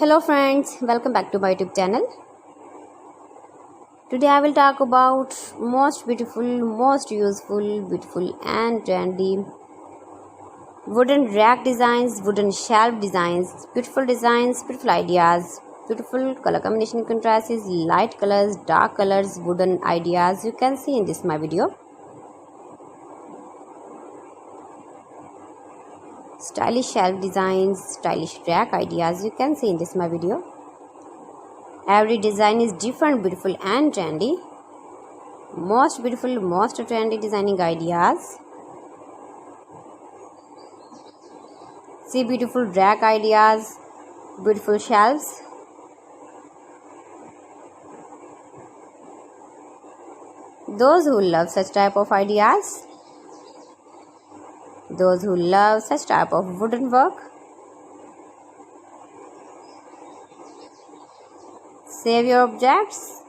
Hello friends, welcome back to my YouTube channel. Today I will talk about most beautiful, most useful, beautiful and trendy wooden rack designs, wooden shelf designs, beautiful ideas, beautiful color combination contrasts, light colors, dark colors, wooden ideas you can see in this my video. Stylish shelf designs, stylish rack ideas you can see in this my video. Every design is different, beautiful and trendy. Most beautiful, most trendy designing ideas. See beautiful rack ideas, beautiful shelves. Those who love such type of ideas, those who love such type of wooden work, save your objects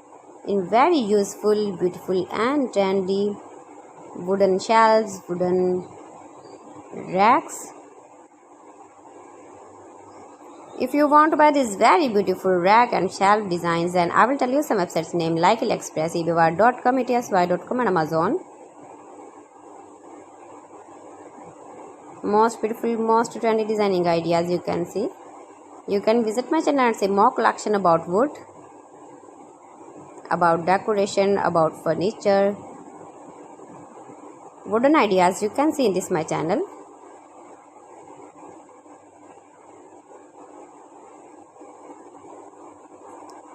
in very useful, beautiful and trendy wooden shelves, wooden racks. If you want to buy this very beautiful rack and shelf designs, then I will tell you some websites name like AliExpress, eBay.com, ETSY.com and Amazon. Most beautiful, most trendy designing ideas you can see. You can visit my channel and see more collection about wood, about decoration, about furniture, wooden ideas you can see in this my channel.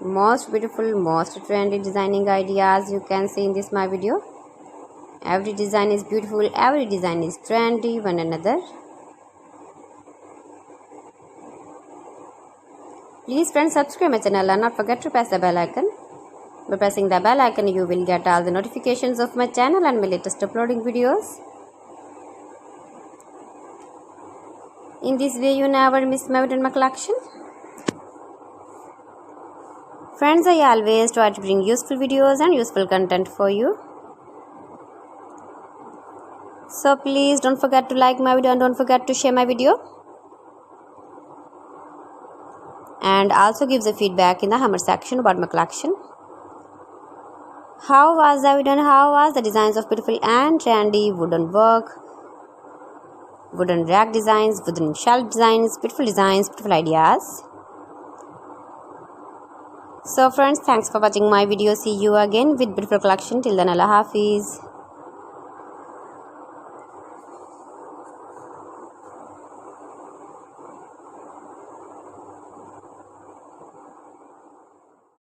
Most beautiful, most trendy designing ideas you can see in this my video. Every design is beautiful, every design is trendy one another. Please friends, subscribe my channel and not forget to press the bell icon. By pressing the bell icon you will get all the notifications of my channel and my latest uploading videos. In this way you never miss my wooden collection. Friends, I always try to bring useful videos and useful content for you. So please don't forget to like my video and don't forget to share my video. And also give the feedback in the comment section about my collection. How was the video and how was the designs of beautiful and trendy wooden work, wooden rack designs, wooden shelf designs, beautiful ideas. So friends, thanks for watching my video. See you again with beautiful collection. Till then, Allah Hafiz.